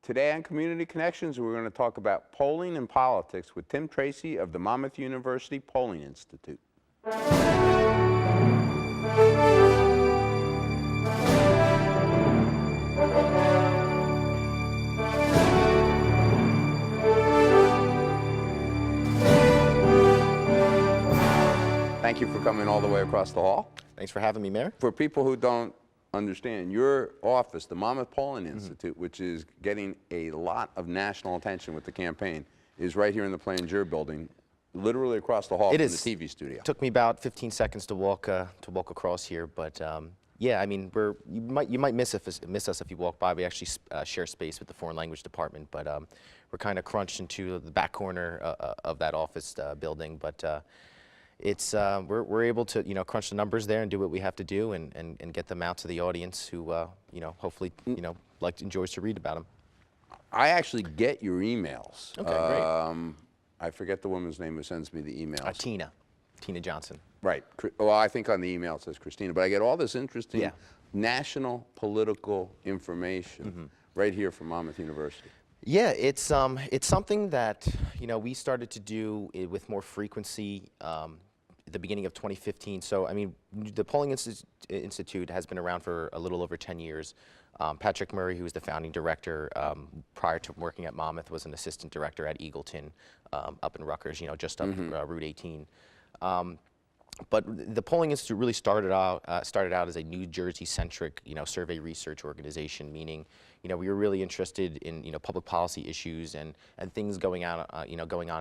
Today on Community Connections, we're going to talk about polling and politics with Tim Tracey of the Monmouth University Polling Institute. Thank you for coming all the way across the hall. Thanks for having me, Mayor. For people who don't understand, your office, the Monmouth Polling Institute, which is getting a lot of national attention with the campaign, is right here in the Plain-Jure building, literally across the hall from the TV studio. It took me about 15 seconds to walk across here, but yeah, I mean, you might miss us if you walk by. We actually share space with the Foreign Language Department, but we're kind of crunched into the back corner of that office building, but. We're able to crunch the numbers there and do what we have to do and get them out to the audience who hopefully enjoys to read about them. I actually get your emails. Okay, great. I forget the woman's name who sends me the emails. Tina Johnson. Right. Well, I think on the email it says Christina, but I get all this interesting national political information right here from Monmouth University. Yeah, it's something that we started to do with more frequency at the beginning of 2015. So I mean, the Polling Institute has been around for a little over 10 years. Patrick Murray, who was the founding director prior to working at Monmouth, was an assistant director at Eagleton up in Rutgers, just up Route 18. But the Polling Institute really started out as a New Jersey-centric, survey research organization, meaning, we were really interested in, public policy issues and things going on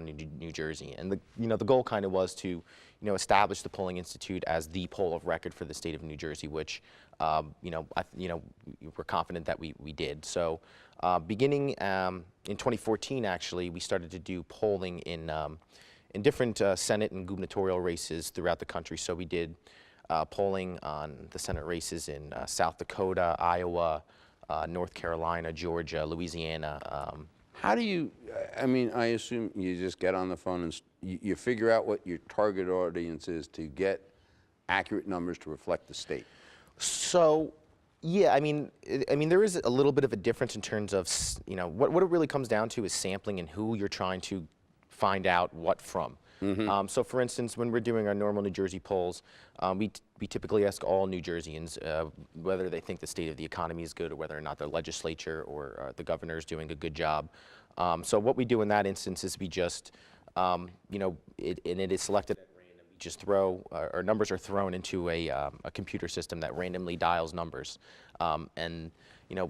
in New Jersey. And the goal kind of was to, establish the Polling Institute as the poll of record for the state of New Jersey, which, we're confident that we did. So, beginning in 2014, actually, we started to do polling in different Senate and gubernatorial races throughout the country. So we did polling on the Senate races in South Dakota, Iowa, North Carolina, Georgia, Louisiana. How do you, I mean, I assume you just get on the phone and you figure out what your target audience is to get accurate numbers to reflect the state. So, yeah, I mean, there is a little bit of a difference in terms of, what it really comes down to is sampling and who you're trying to find out what from. So for instance, when we're doing our normal New Jersey polls, we typically ask all New Jerseyans whether they think the state of the economy is good or whether or not their legislature or the governor is doing a good job. So what we do in that instance is we just, and it is selected at random. We just throw, our numbers are thrown into a computer system that randomly dials numbers. And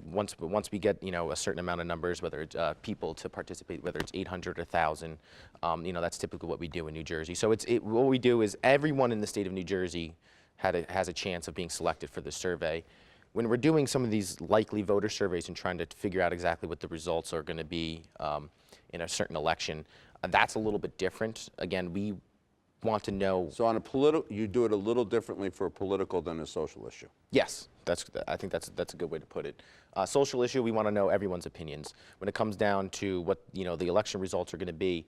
once we get, a certain amount of numbers, whether it's people to participate, whether it's 800 or 1,000, that's typically what we do in New Jersey. So what we do is everyone in the state of New Jersey has a chance of being selected for the survey. When we're doing some of these likely voter surveys and trying to figure out exactly what the results are going to be in a certain election, that's a little bit different. Again, we want to know. So on a you do it a little differently for a political than a social issue. Yes, I think that's a good way to put it. Social issue, we want to know everyone's opinions. When it comes down to what the election results are going to be,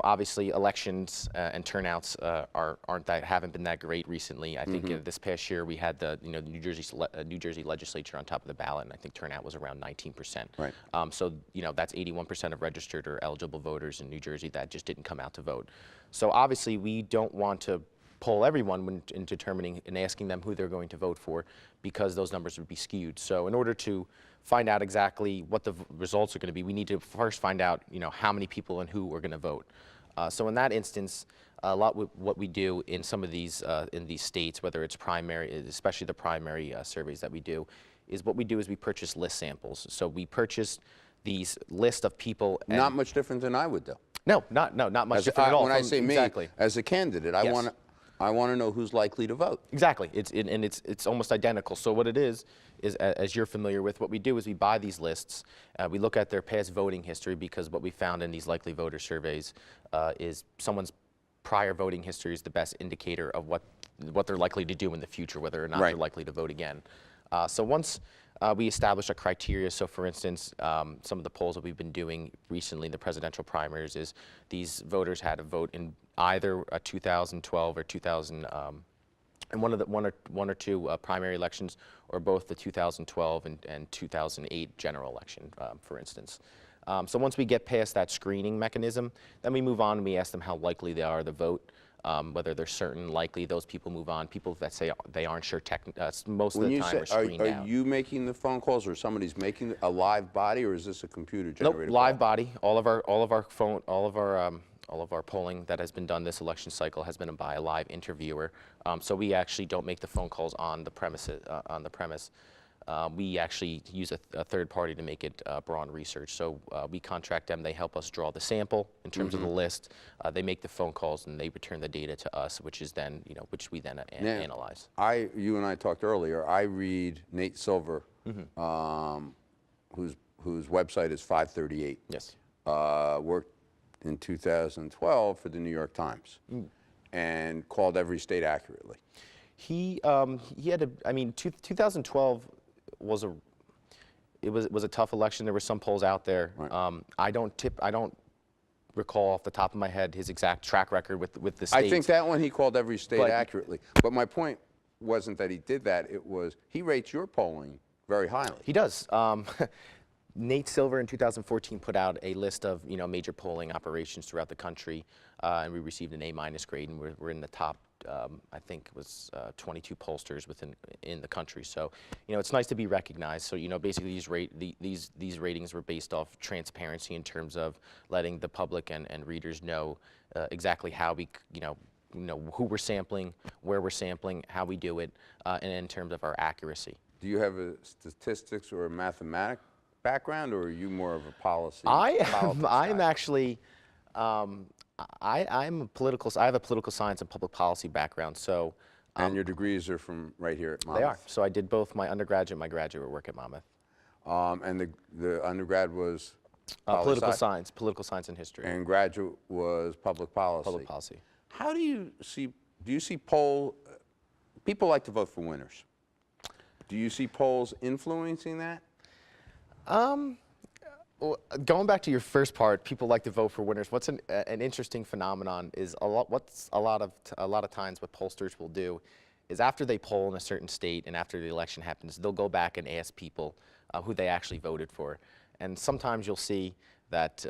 obviously elections and turnouts haven't been that great recently. I think this past year we had the New Jersey legislature on top of the ballot, and I think turnout was around 19%. Right. So that's 81% of registered or eligible voters in New Jersey that just didn't come out to vote. So obviously we don't want to poll everyone in determining and asking them who they're going to vote for, because those numbers would be skewed. So in order to find out exactly what the results are going to be, we need to first find out how many people and who are going to vote. So in that instance, a lot what we do in some of these in these states, whether it's primary, especially the primary surveys that we do, is what we do is we purchase list samples. So we purchase these list of people. Not much different than I would do. No, not much different at all. When I say me, as a candidate, I want to know who's likely to vote. Exactly, it's almost identical. So what it is as you're familiar with, what we do is we buy these lists, we look at their past voting history, because what we found in these likely voter surveys is someone's prior voting history is the best indicator of what they're likely to do in the future, whether or not they're likely to vote again. So once we establish a criteria, so for instance, some of the polls that we've been doing recently in the presidential primaries is these voters had to vote in either a 2012 or And one or two primary elections, or both the 2012 and 2008 general election, for instance. So once we get past that screening mechanism, then we move on and we ask them how likely they are to vote, whether they're certain, likely. Those people move on. People that say they aren't sure, most of the time are screened out. Are you making the phone calls, or somebody's making a live body, or is this a computer generated? Nope, live body. All of our polling that has been done this election cycle has been by a live interviewer. So we actually don't make the phone calls on the premise. We actually use a third party to make it Braun Research. So we contract them. They help us draw the sample in terms of the list. They make the phone calls and they return the data to us, which is then, which we then analyze. You and I talked earlier. I read Nate Silver, whose website is 538. Yes. Worked in 2012 for the New York Times, and called every state accurately. He had a. I mean, 2012 was a tough election. There were some polls out there. Right. I don't recall off the top of my head his exact track record with the states. I think that one he called every state accurately. But my point wasn't that he did that. It was he rates your polling very highly. He does. Nate Silver in 2014 put out a list of major polling operations throughout the country, and we received an A- grade, and we're in the top. I think it was 22 pollsters in the country. So it's nice to be recognized. So basically these ratings were based off transparency in terms of letting the public and readers know exactly how we who we're sampling, where we're sampling, how we do it, and in terms of our accuracy. Do you have a statistics or a mathematics background, or are you more of a policy? I'm actually, I'm a political. I have a political science and public policy background. So. And your degrees are from right here at Monmouth. They are. So I did both my undergraduate and my graduate work at Monmouth. And the undergrad was political science and history. And graduate was public policy. Public policy. How do you see? Do you see people like to vote for winners? Do you see polls influencing that? Well, going back to your first part, people like to vote for winners. What's an interesting phenomenon is a lot of times what pollsters will do is after they poll in a certain state and after the election happens, they'll go back and ask people who they actually voted for, and sometimes you'll see that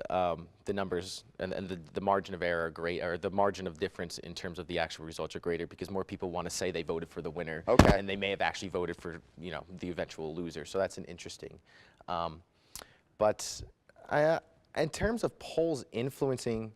the numbers and the margin of error are great, or the margin of difference in terms of the actual results are greater because more people want to say they voted for the winner, and they may have actually voted for the eventual loser. So that's an interesting. But in terms of polls influencing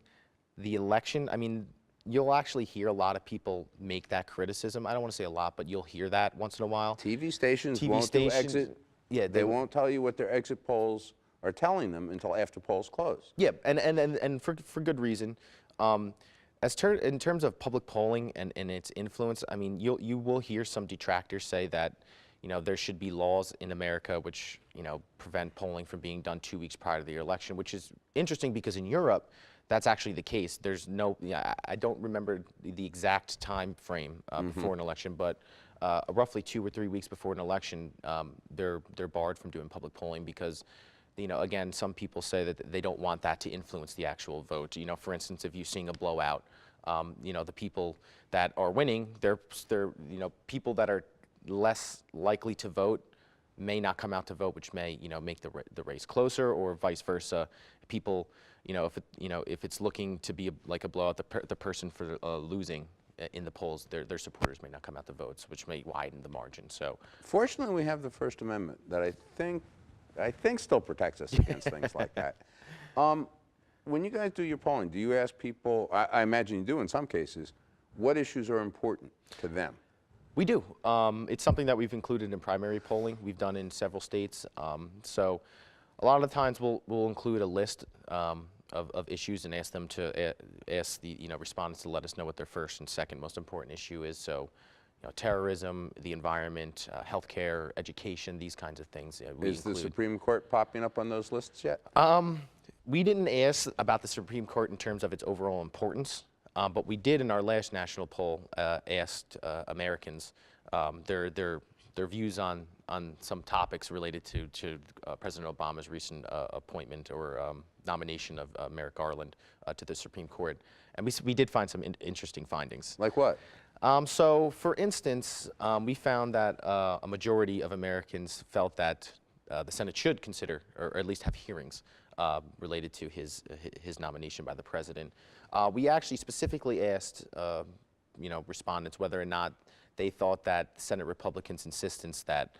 the election, I mean, you'll actually hear a lot of people make that criticism. I don't want to say a lot, but you'll hear that once in a while. TV stations won't do exit. Yeah, they won't tell you what their exit polls are telling them until after polls close. Yeah, and for good reason. In terms of public polling and its influence, I mean, you will hear some detractors say that there should be laws in America which prevent polling from being done 2 weeks prior to the election, which is interesting because in Europe that's actually the case. There's no, I don't remember the exact time frame before an election, but roughly 2 or 3 weeks before an election, they're barred from doing public polling because, again, some people say that they don't want that to influence the actual vote. For instance, if you're seeing a blowout, the people that are winning, they're people that are less likely to vote may not come out to vote, which may make the race closer, or vice versa. People, if it's looking to be like a blowout, the person for losing in the polls, their supporters may not come out to vote, which may widen the margin. So, fortunately, we have the First Amendment that I think still protects us against things like that. When you guys do your polling, do you ask people? I imagine you do in some cases. What issues are important to them? We do. It's something that we've included in primary polling. We've done in several states. So a lot of the times we'll include a list of issues and ask them to ask the respondents to let us know what their first and second most important issue is. So terrorism, the environment, healthcare, education, these kinds of things. Is the Supreme Court popping up on those lists yet? We didn't ask about the Supreme Court in terms of its overall importance. But we did in our last national poll asked Americans their views on some topics related to President Obama's recent appointment or nomination of Merrick Garland to the Supreme Court, and we did find some interesting findings. Like what? So, for instance, we found that a majority of Americans felt that the Senate should consider, or at least have hearings related to his nomination by the president. We actually specifically asked, respondents whether or not they thought that Senate Republicans' insistence that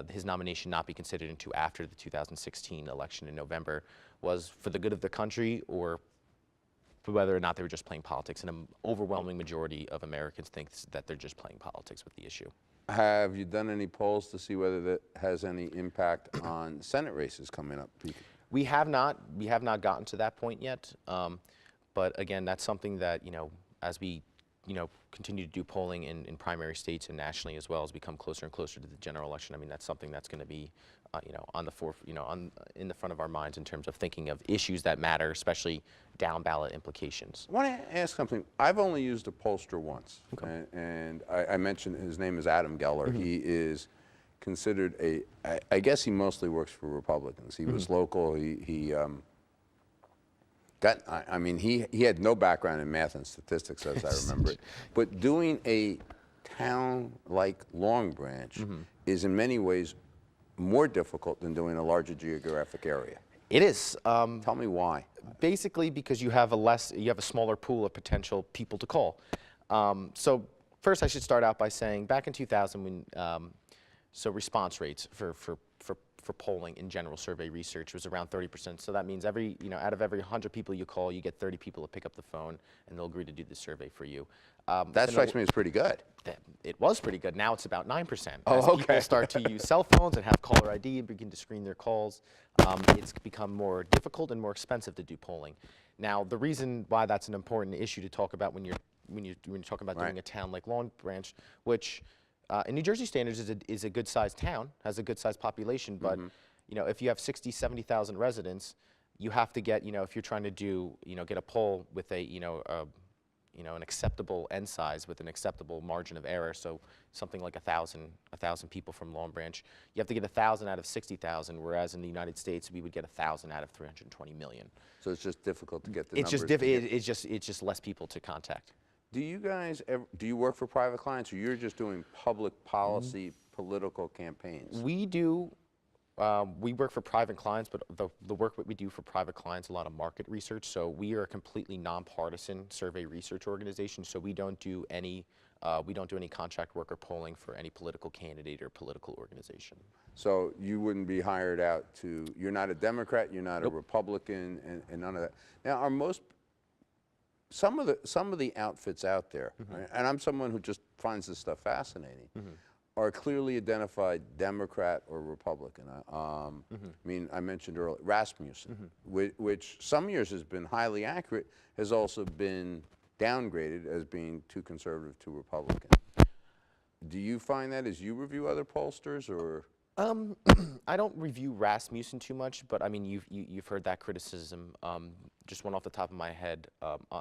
his nomination not be considered until after the 2016 election in November was for the good of the country, or whether or not they were just playing politics. And an overwhelming majority of Americans think that they're just playing politics with the issue. Have you done any polls to see whether that has any impact on Senate races coming up? We have not gotten to that point yet. But again, that's something that, as we, continue to do polling in primary states and nationally as well, as we come closer and closer to the general election, I mean, that's something that's going to be, on the in the front of our minds in terms of thinking of issues that matter, especially down ballot implications. I want to ask something. I've only used a pollster once, okay. and I mentioned his name is Adam Geller. Mm-hmm. He is considered I guess he mostly works for Republicans. He was local. He had no background in math and statistics, as I remember it. But doing a town like Long Branch is in many ways more difficult than doing a larger geographic area. It is. Tell me why. Basically, because you have a smaller pool of potential people to call. So first, I should start out by saying back in 2000, when response rates for polling in general survey research was around 30%. So that means out of every 100 people you call, you get 30 people to pick up the phone and they'll agree to do the survey for you. That strikes me as pretty good. It was pretty good. Now it's about 9%. Oh, as okay. People start to use cell phones and have caller ID and begin to screen their calls, it's become more difficult and more expensive to do polling. Now, the reason why that's an important issue to talk about when you're talking about doing a town like Long Branch, which in New Jersey standards is a good-sized town, has a good-sized population, but if you have 60, 70,000 residents, you have to get, if you're trying to do, get a poll with an acceptable end size with an acceptable margin of error, so something like 1,000 people from Long Branch, you have to get 1,000 out of 60,000, whereas in the United States we would get 1,000 out of 320 million. So it's just difficult to get the numbers. It's just less people to contact. Do you guys do you work for private clients, or you're just doing public policy, political campaigns? We do. We work for private clients, but the work that we do for private clients, a lot of market research. So we are a completely nonpartisan survey research organization. So we don't do any contract work or polling for any political candidate or political organization. So you wouldn't be hired out to. You're not a Democrat. You're not a Republican, and none of that. Now, are some of the outfits out there, right, and I'm someone who just finds this stuff fascinating, are clearly identified Democrat or Republican. I mean, I mentioned earlier Rasmussen, which some years has been highly accurate, has also been downgraded as being too conservative, too Republican. Do you find that as you review other pollsters, or? I don't review Rasmussen too much, but I mean, you've heard that criticism. Just one off the top of my head,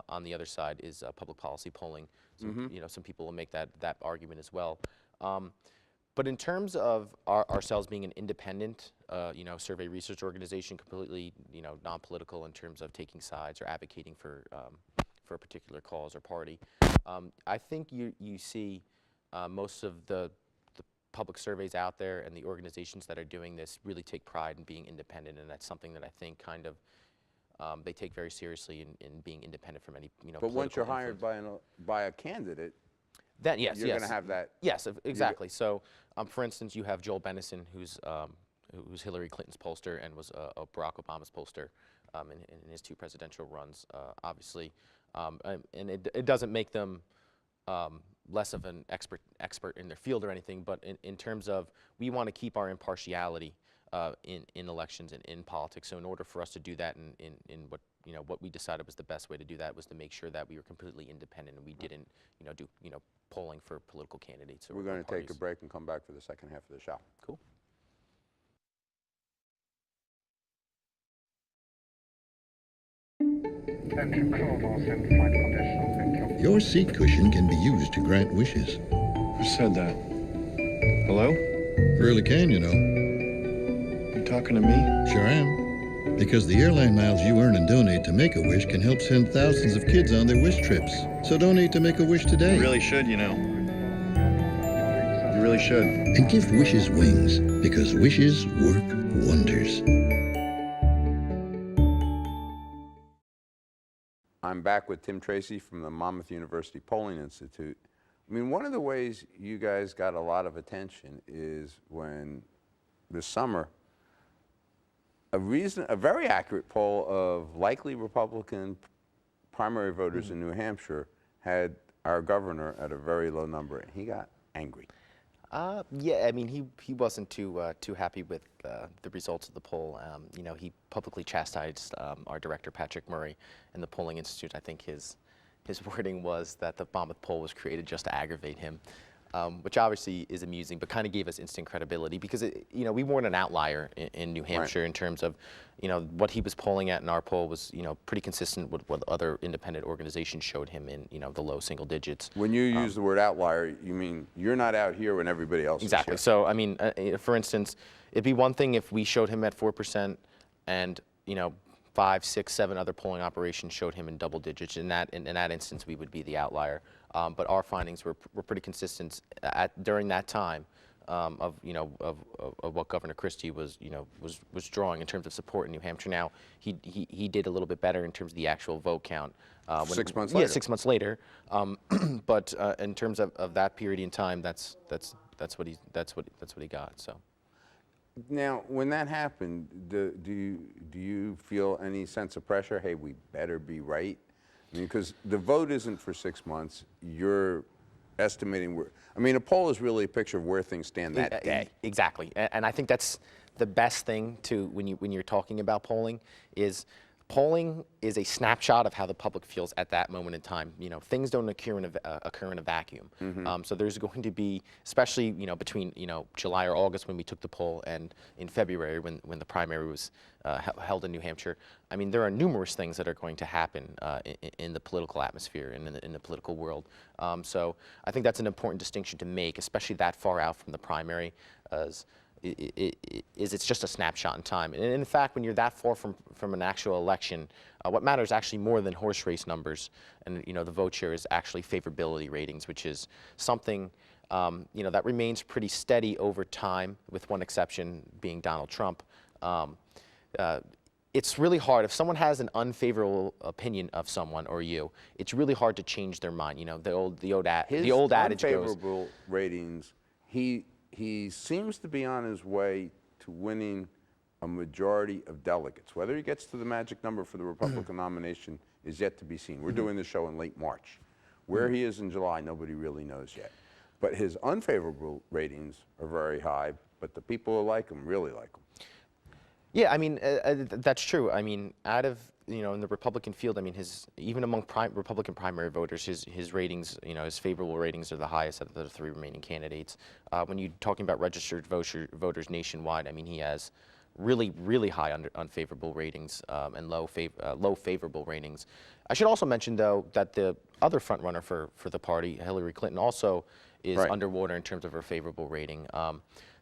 on the other side is public policy polling. So, some people will make that argument as well. But in terms of ourselves being an independent, survey research organization, completely, non-political in terms of taking sides or advocating for a particular cause or party, I think you see most of the public surveys out there and the organizations that are doing this really take pride in being independent, and that's something that I think kind of they take very seriously in being independent from any But once you're hired by a candidate, then yes, you're going to have that. Yes, exactly. So, for instance, you have Joel Bennison, who's Hillary Clinton's pollster and was Barack Obama's pollster in his two presidential runs, obviously, and it doesn't make them less of an expert in their field or anything, but in terms of we want to keep our impartiality in elections and in politics. So in order for us to do that, in what we decided was the best way to do that was to make sure that we were completely independent and we didn't do polling for political candidates. Or we're going to take a break and come back for the second half of the show. Cool. Your seat cushion can be used to grant wishes. Who said that? Hello? Really can, You talking to me? Sure am. Because the airline miles you earn and donate to Make-A-Wish can help send thousands of kids on their wish trips. So donate to Make-A-Wish today. You really should, you know. You really should. And give wishes wings, because wishes work wonders. I'm back with Tim Tracey from the Monmouth University Polling Institute. I mean, one of the ways you guys got a lot of attention is when this summer, a very accurate poll of likely Republican primary voters in New Hampshire had our governor at a very low number, and he got angry. Yeah, I mean, he wasn't too happy with the results of the poll. You know, he publicly chastised our director, Patrick Murray, in the Polling Institute. I think his wording was that the Monmouth poll was created just to aggravate him, which obviously is amusing, but kind of gave us instant credibility because, you know, we weren't an outlier in New Hampshire in terms of, you know, what he was polling at in our poll was, you know, pretty consistent with what other independent organizations showed him in, you know, the low single digits. When you use the word outlier, you mean you're not out here when everybody else is here. So, I mean, for instance, it'd be one thing if we showed him at 4% and, you know, 5, 6, 7 other polling operations showed him in double digits. In that instance, we would be the outlier. But our findings were pretty consistent during that time of what Governor Christie was drawing in terms of support in New Hampshire. Now he did a little bit better in terms of the actual vote count. 6 months later. Yeah, 6 months later. But in terms of that period in time, that's what he got. So. Now, when that happened, do you feel any sense of pressure? Hey, we better be right. I mean, because the vote isn't for 6 months. You're estimating where. I mean, a poll is really a picture of where things stand that day. Exactly, and I think that's the best thing to when you're talking about polling is. Polling is a snapshot of how the public feels at that moment in time. You know, things don't occur in a vacuum. So there's going to be, especially between July or August when we took the poll and in February when the primary was held in New Hampshire. I mean, there are numerous things that are going to happen in the political atmosphere and in the political world. So I think that's an important distinction to make, especially that far out from the primary, as it's just a snapshot in time. And in fact, when you're that far from an actual election, what matters actually more than horse race numbers and the vote share is actually favorability ratings, which is something that remains pretty steady over time, with one exception being Donald Trump. It's really hard if someone has an unfavorable opinion of someone or you. It's really hard to change their mind. The old adage goes. Unfavorable ratings. He seems to be on his way to winning a majority of delegates. Whether he gets to the magic number for the Republican nomination is yet to be seen. We're doing this show in late March. Where he is in July, nobody really knows yet. But his unfavorable ratings are very high, but the people who like him really like him. Yeah, I mean, that's true. I mean, out of, in the Republican field, I mean, even among Republican primary voters, his ratings, his favorable ratings are the highest of the 3 remaining candidates. When you're talking about registered voters nationwide, I mean, he has really, really high unfavorable ratings and low favorable ratings. I should also mention, though, that the other frontrunner for the party, Hillary Clinton, also is underwater in terms of her favorable rating.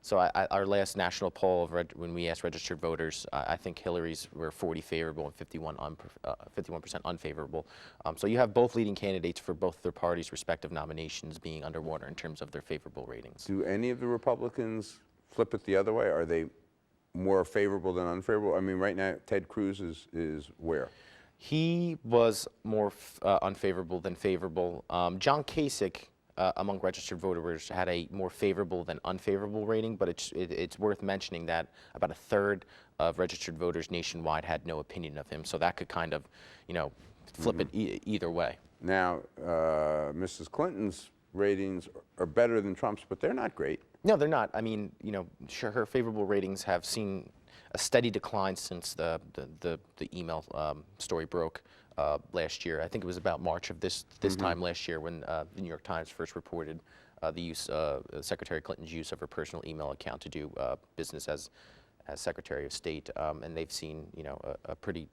So our last national poll when we asked registered voters, I think Hillary's were 40 favorable and 51% unfavorable. So you have both leading candidates for both their parties' respective nominations being underwater in terms of their favorable ratings. Do any of the Republicans flip it the other way? Are they more favorable than unfavorable? I mean, right now, Ted Cruz is where? He was more unfavorable than favorable. John Kasich, among registered voters, had a more favorable than unfavorable rating, but it's worth mentioning that about 1/3 of registered voters nationwide had no opinion of him, so that could kind of, flip it either way. Now, Mrs. Clinton's ratings are better than Trump's, but they're not great. No, they're not. I mean, sure, her favorable ratings have seen a steady decline since the email story broke last year. I think it was about March of this time last year when the New York Times first reported the use Secretary Clinton's use of her personal email account to do business as Secretary of State, and they've seen a pretty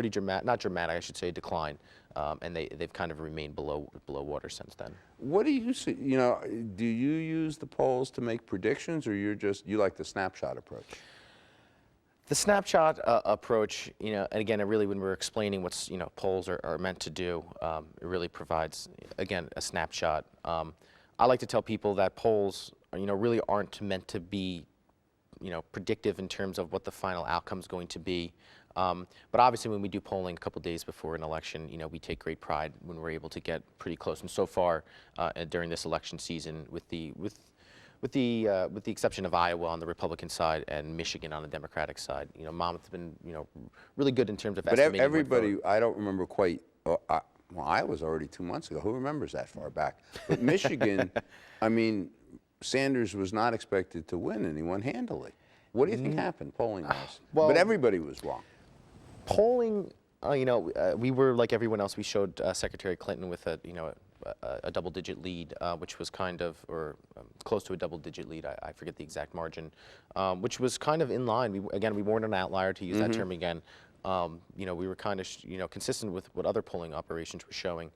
dramatic, not dramatic, I should say, decline, and they've kind of remained below water since then. What do you see? Do you use the polls to make predictions, or you like the snapshot approach? The snapshot approach, you know, and again, really when we're explaining what's, you know, polls are meant to do, it really provides, again, a snapshot. I like to tell people that polls, you know, really aren't meant to be, you know, predictive in terms of what the final outcome is going to be. But obviously, when we do polling a couple days before an election, you know, we take great pride when we're able to get pretty close. And so far, during this election season, with the exception of Iowa on the Republican side and Michigan on the Democratic side, you know, Monmouth has been, you know, really good in terms of estimating. But everybody, I don't remember quite. Well, Iowa's already 2 months ago. Who remembers that far back? But Michigan, I mean, Sanders was not expected to win, and he won handily. What do you think happened polling-wise? Well, but everybody was wrong. Polling, you know, we were like everyone else. We showed Secretary Clinton with a, you know, a double-digit lead, which was kind of, or close to a double-digit lead. I forget the exact margin, which was kind of in line. We weren't an outlier, to use that term again. You know, we were kind of, you know, consistent with what other polling operations were showing.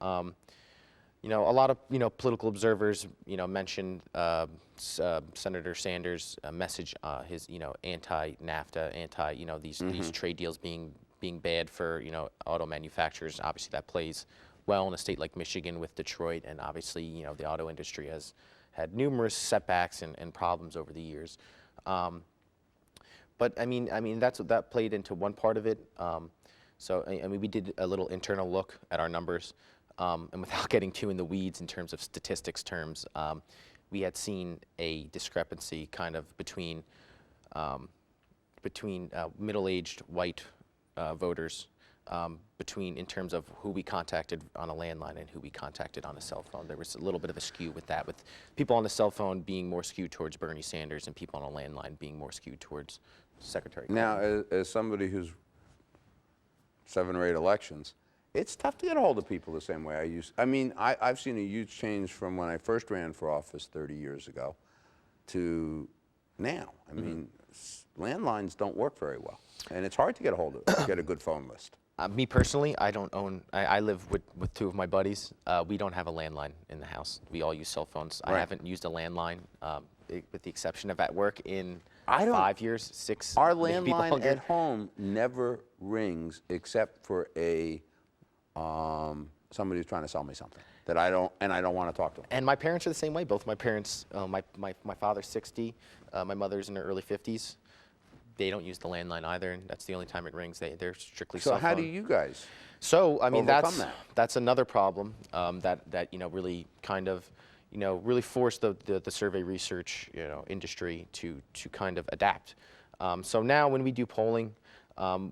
You know, a lot of, you know, political observers, you know, mentioned Senator Sanders' message, his, you know, anti-NAFTA, you know, these trade deals being bad for, you know, auto manufacturers. Obviously, that plays well in a state like Michigan with Detroit, and obviously, you know, the auto industry has had numerous setbacks and problems over the years. But I mean, that played into one part of it. So I mean, we did a little internal look at our numbers. And without getting too in the weeds in terms of statistics terms, we had seen a discrepancy kind of between middle-aged white voters, in terms of who we contacted on a landline and who we contacted on a cell phone. There was a little bit of a skew with that, with people on the cell phone being more skewed towards Bernie Sanders and people on a landline being more skewed towards Secretary Clinton. Now, as somebody who's 7 or 8 elections, it's tough to get a hold of people the same way I used. I mean, I've seen a huge change from when I first ran for office 30 years ago to now. I mean, landlines don't work very well, and it's hard to get a hold of, get a good phone list. Me personally, I don't own. I live with 2 of my buddies. We don't have a landline in the house. We all use cell phones. Right. I haven't used a landline, with the exception of at work in 5 years, 6. Our maybe landline longer. at home never rings except for a somebody who's trying to sell me something that I don't want to talk to them. And my parents are the same way. Both my parents, my father's 60, my mother's in her early 50s. They don't use the landline either, and that's the only time it rings. They're strictly cell So phone. how do you guys? So I mean, overcome that's another problem that you know, really kind of, you know, really forced the survey research, you know, industry to kind of adapt. So now when we do polling,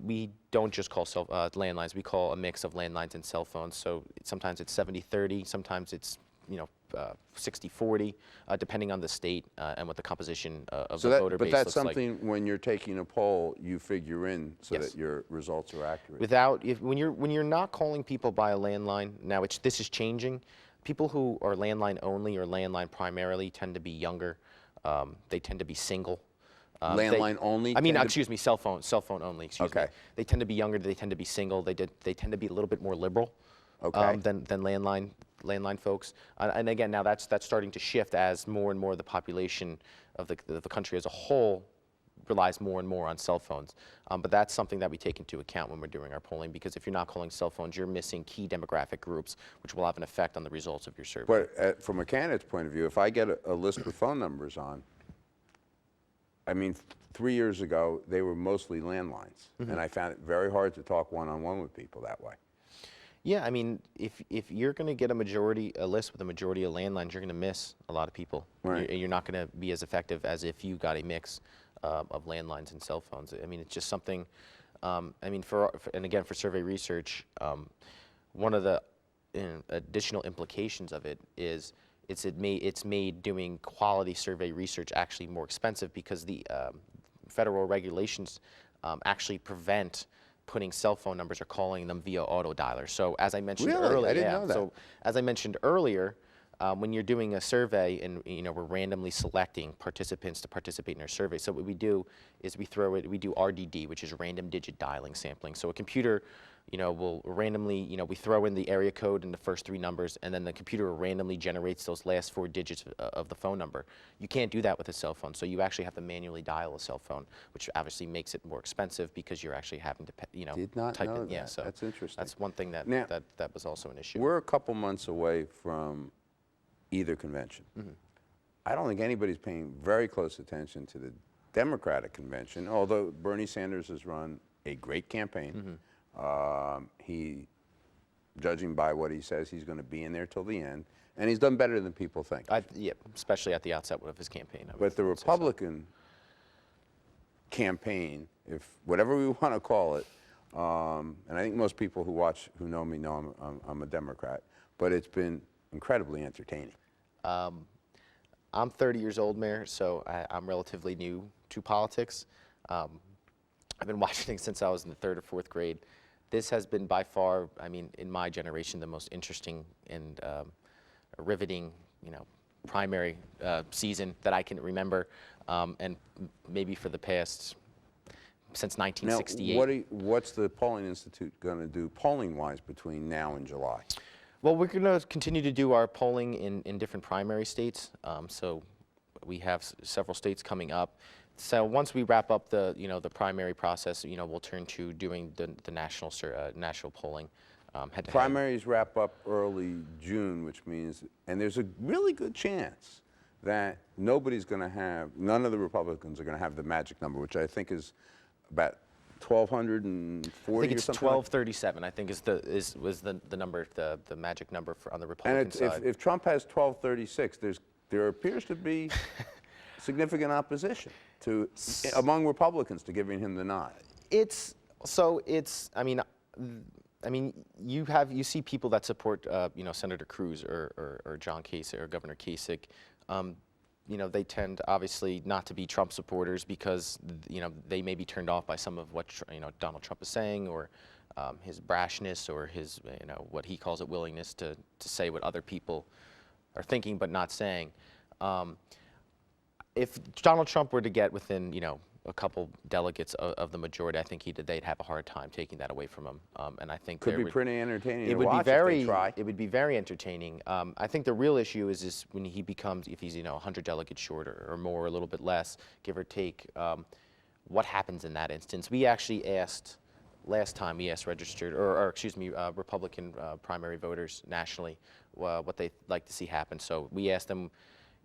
we don't just call landlines. We call a mix of landlines and cell phones. So sometimes it's 70-30. Sometimes it's, you know, 60-40, depending on the state and what the composition of the voter base looks like. But that's something when you're taking a poll, you figure in so Yes. that your results are accurate. When you're not calling people by a landline now, this is changing. People who are landline only or landline primarily tend to be younger. They tend to be single. Landline only? I mean, excuse me, cell phone only. Excuse me. Okay. They tend to be younger. They tend to be single. They tend to be a little bit more liberal than landline folks. And again, now that's starting to shift as more and more of the population of the country as a whole relies more and more on cell phones. But that's something that we take into account when we're doing our polling, because if you're not calling cell phones, you're missing key demographic groups, which will have an effect on the results of your survey. But from a candidate's point of view, if I get a list with phone numbers on, I mean, 3 years ago, they were mostly landlines, and I found it very hard to talk one-on-one with people that way. Yeah, I mean, if you're going to get a list with a majority of landlines, you're going to miss a lot of people. Right. You're not going to be as effective as if you got a mix of landlines and cell phones. I mean, it's just something. I mean, and again, for survey research, one of the additional implications of it is it's made doing quality survey research actually more expensive, because the federal regulations actually prevent putting cell phone numbers or calling them via auto dialer. So as I mentioned Really? earlier, I didn't know that. So as I mentioned earlier, when you're doing a survey and we're randomly selecting participants to participate in our survey, so what we do is we do RDD, which is random digit dialing sampling. So a computer, will randomly, we throw in the area code and the first 3 numbers, and then the computer randomly generates those last 4 digits of the phone number. You can't do that with a cell phone, so you actually have to manually dial a cell phone, which obviously makes it more expensive because you're actually having to, Did not type know in. Yeah, that. so That's interesting. that's one thing that, Now, that was also an issue. We're a couple months away from either convention. I don't think anybody's paying very close attention to the Democratic convention, although Bernie Sanders has run a great campaign. He, judging by what he says, he's going to be in there till the end, and he's done better than people think. Yeah, especially at the outset of his campaign. But the Republican campaign, if whatever we want to call it, and I think most people who know me know I'm a Democrat, but it's been incredibly entertaining. I'm 30 years old, Mayor, so I'm relatively new to politics. I've been watching things since I was in the 3rd or 4th grade. This has been by far, in my generation, the most interesting and riveting, primary season that I can remember, and maybe for the past, since 1968. Now, what's the Polling Institute going to do polling-wise between now and July? Well, we're going to continue to do our polling in different primary states. So we have several states coming up. So once we wrap up the the primary process, we'll turn to doing the national polling. Head-to-head. Primaries wrap up early June, which means, and there's a really good chance that none of the Republicans are going to have the magic number, which I think is about 1,240 I think it's or something. 1237. I think was the number, the magic number on the Republican And side. if Trump has 1236, there appears to be significant opposition among Republicans to giving him the nod. You see people that support Senator Cruz or John Kasich or Governor Kasich. They tend obviously not to be Trump supporters because they may be turned off by some of what Donald Trump is saying, or his brashness, or his what he calls it willingness to say what other people are thinking but not saying. If Donald Trump were to get within a couple delegates of the majority, I think they'd have a hard time taking that away from him. And I think Could be pretty entertaining. It would watch be very. if they try. It would be very entertaining. I think the real issue is when he becomes, if he's 100 delegates short or more, a little bit less, give or take. What happens in that instance? We actually asked last time. We asked registered Republican primary voters nationally what they'd like to see happen. So we asked them,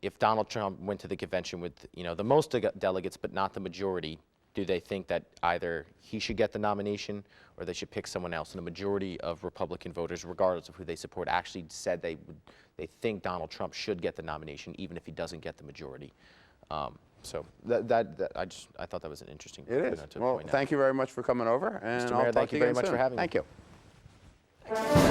if Donald Trump went to the convention with the most delegates but not the majority, do they think that either he should get the nomination or they should pick someone else? And the majority of Republican voters, regardless of who they support, actually said they think Donald Trump should get the nomination even if he doesn't get the majority. So I thought that was an interesting. It is. To Well, point out. thank you very much for coming over, and Mr. I'll Mayor, talk thank to you very again much soon. for having me. Thank you.